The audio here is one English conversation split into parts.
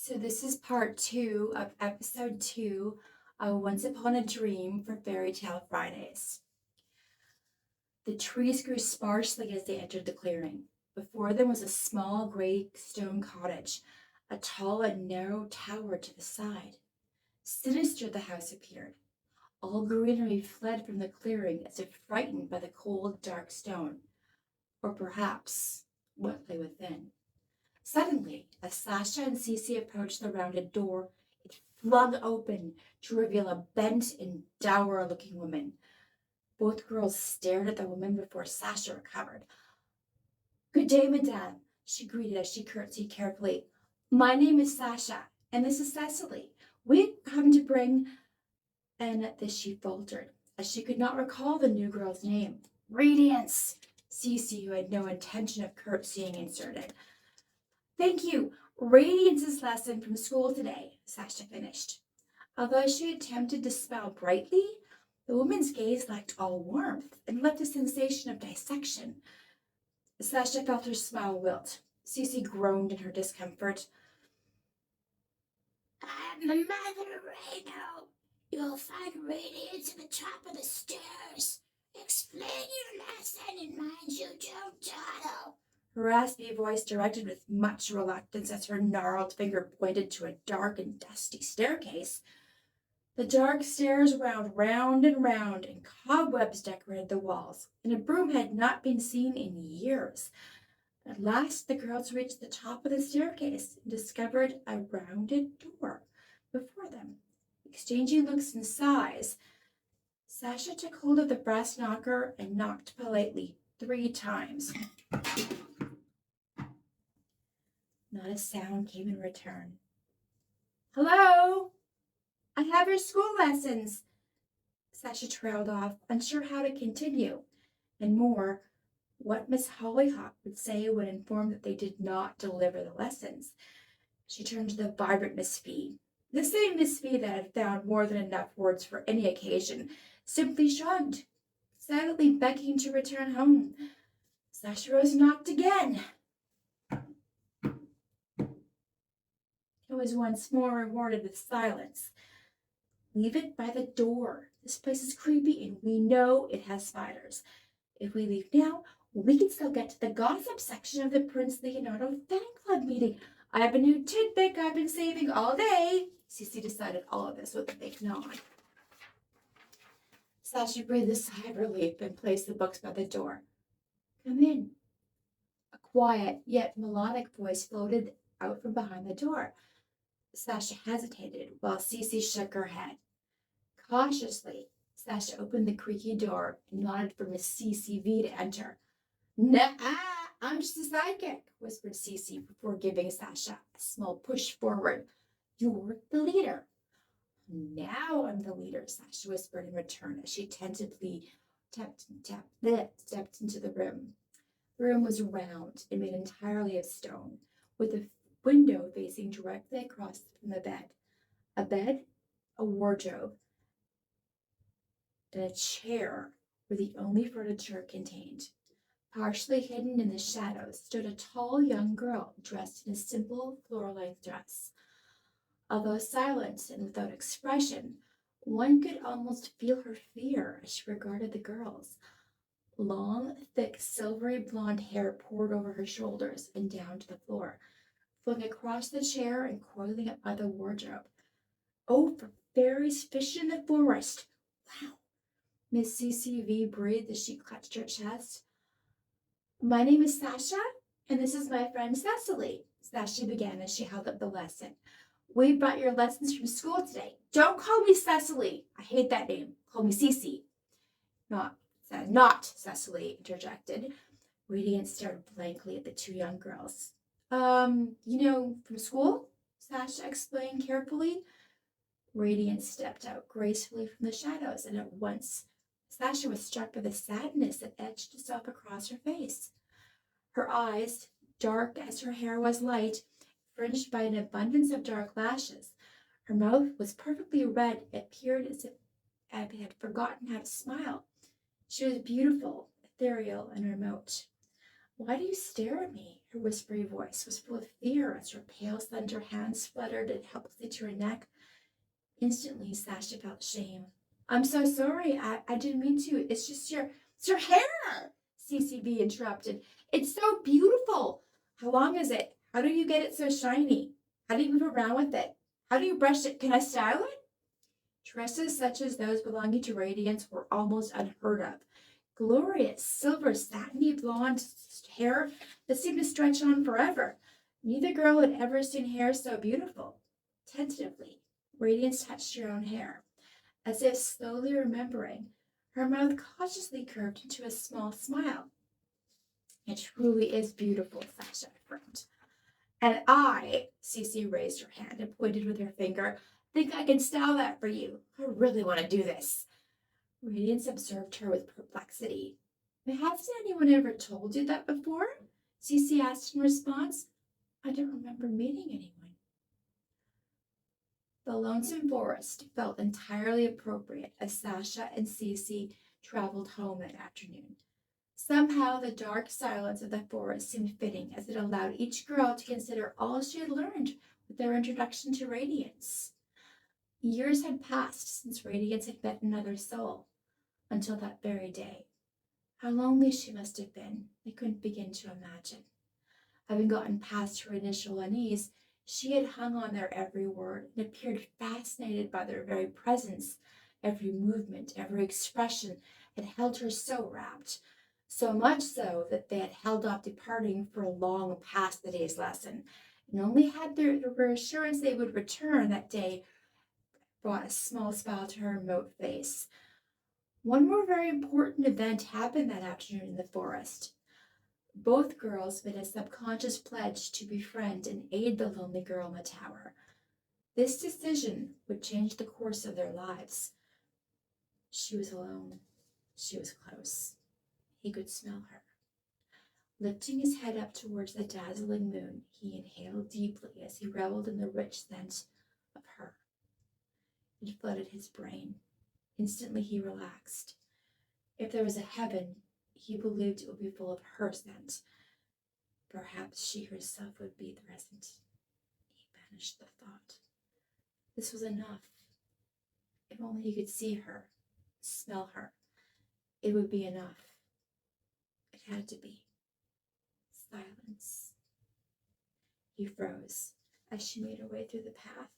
So this is part 2 of episode 2 of Once Upon a Dream for Fairy Tale Fridays. The trees grew sparsely as they entered the clearing. Before them was a small gray stone cottage, a tall and narrow tower to the side. Sinister the house appeared. All greenery fled from the clearing as if frightened by the cold, dark stone, or perhaps what lay within. Suddenly, as Sasha and Cece approached the rounded door, it flung open to reveal a bent and dour-looking woman. Both girls stared at the woman before Sasha recovered. "Good day, madame," she greeted as she curtsied carefully. "My name is Sasha, and this is Cecily. We've come to bring—" And at this she faltered, as she could not recall the new girl's name. "Radiance," Cece, who had no intention of curtsying, inserted. "Thank you. Radiance's lesson from school today," Sasha finished. Although she attempted to smile brightly, the woman's gaze lacked all warmth and left a sensation of dissection. Sasha felt her smile wilt. Cece groaned in her discomfort. "I'm the mother, Reno. You'll find Radiance at the top of the stairs. Explain your lesson and mind you don't dawdle." Her raspy voice directed with much reluctance as her gnarled finger pointed to a dark and dusty staircase. The dark stairs wound round and round, and cobwebs decorated the walls, and a broom had not been seen in years. At last the girls reached the top of the staircase and discovered a rounded door before them. Exchanging looks and sighs, Sasha took hold of the brass knocker and knocked politely 3 times. Not a sound came in return. "Hello? I have your school lessons." Sasha trailed off, unsure how to continue, and more, what Miss Hollyhock would say when informed that they did not deliver the lessons. She turned to the vibrant Miss Fee. The same Miss Fee that had found more than enough words for any occasion simply shrugged, silently begging to return home. Sasha rose and knocked again. It was once more rewarded with silence. "Leave it by the door. This place is creepy and we know it has spiders. If we leave now, we can still get to the gossip section of the Prince Leonardo fan club meeting. I have a new tidbit I've been saving all day." Cece decided all of this with a big nod. Sasha breathed a sigh of relief and placed the books by the door. "Come in." A quiet yet melodic voice floated out from behind the door. Sasha hesitated while Cece shook her head. Cautiously, Sasha opened the creaky door and nodded for Miss CCV to enter. "Nah, I'm just a sidekick," whispered Cece before giving Sasha a small push forward. "You're the leader." "Now I'm the leader," Sasha whispered in return as she tentatively stepped into the room. The room was round and made entirely of stone, with a window facing directly across from the bed. A bed, a wardrobe, and a chair were the only furniture it contained. Partially hidden in the shadows stood a tall young girl dressed in a simple floor-length dress. Although silent and without expression, one could almost feel her fear as she regarded the girls. Long, thick, silvery blonde hair poured over her shoulders and down to the floor, flowing across the chair and coiling up by the wardrobe. "Oh, for fairies fishing in the forest! Wow!" Miss CCV breathed as she clutched her chest. "My name is Sasha, and this is my friend Cecily," Sasha began as she held up the lesson. "We brought your lessons from school today." "Don't call me Cecily. I hate that name. Call me Cece." Not Cecily," interjected. Radiance stared blankly at the 2 young girls. From school?" Sasha explained carefully. Radiance stepped out gracefully from the shadows, and at once Sasha was struck by the sadness that etched itself across her face. Her eyes, dark as her hair was light, fringed by an abundance of dark lashes. Her mouth was perfectly red. It appeared as if Abby had forgotten how to smile. She was beautiful, ethereal, and remote. "Why do you stare at me?" Her whispery voice was full of fear as her pale, slender hands fluttered helplessly to her neck. Instantly, Sasha felt shame. I'm so sorry. I didn't mean to. It's your hair, CCB interrupted. It's so beautiful. How long is it? How do you get it so shiny? How do you move around with it? How do you brush it? Can I style it? Dresses such as those belonging to Radiance were almost unheard of. Glorious, silver, satiny blonde hair that seemed to stretch on forever. Neither girl had ever seen hair so beautiful. Tentatively, Radiance touched her own hair, as if slowly remembering. Her mouth cautiously curved into a small smile. It truly is beautiful, Sasha affirmed. And Cece raised her hand and pointed with her finger, think I can style that for you. I really want to do this. Radiance observed her with perplexity. Hasn't anyone ever told you that before? Cece asked in response. I don't remember meeting anyone. The lonesome forest felt entirely appropriate as Sasha and Cece traveled home that afternoon. Somehow the dark silence of the forest seemed fitting as it allowed each girl to consider all she had learned with their introduction to Radiance. Years had passed since Radiance had met another soul, until that very day. How lonely she must have been, they couldn't begin to imagine. Having gotten past her initial unease, she had hung on their every word and appeared fascinated by their very presence. Every movement, every expression had held her so rapt, so much so that they had held off departing for long past the day's lesson, and only had their reassurance they would return that day brought a small smile to her remote face. One more very important event happened that afternoon in the forest. Both girls made a subconscious pledge to befriend and aid the lonely girl in the tower. This decision would change the course of their lives. She was alone. She was close. He could smell her. Lifting his head up towards the dazzling moon, he inhaled deeply as he reveled in the rich scent of her. It flooded his brain. Instantly he relaxed. If there was a heaven, he believed it would be full of her scent. Perhaps she herself would be present. He banished the thought. This was enough. If only he could see her, smell her, it would be enough. It had to be. Silence. He froze as she made her way through the path.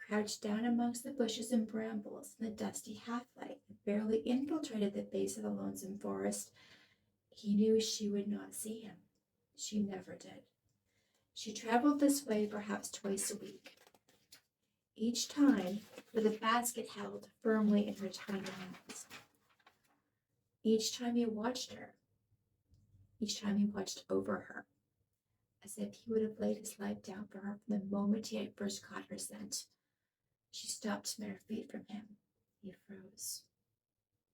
Crouched down amongst the bushes and brambles in the dusty half-light that barely infiltrated the base of the lonesome forest, he knew she would not see him. She never did. She traveled this way perhaps twice a week, each time with a basket held firmly in her tiny hands. Each time he watched her, each time he watched over her, as if he would have laid his life down for her from the moment he had first caught her scent. She stopped mere feet from him. He froze.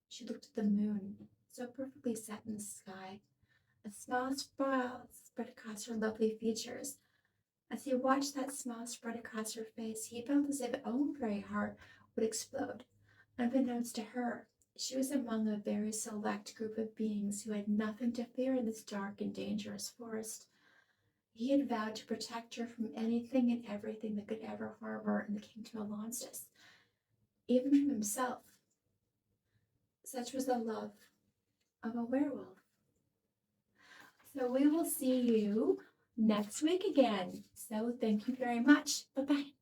She looked at the moon, so perfectly set in the sky. A smile spread across her lovely features. As he watched that smile spread across her face, he felt as if his own very heart would explode. Unbeknownst to her, she was among a very select group of beings who had nothing to fear in this dark and dangerous forest. He had vowed to protect her from anything and everything that could ever harm her in the kingdom of Lonstus, even from himself. Such was the love of a werewolf. So we will see you next week again. So thank you very much. Bye-bye.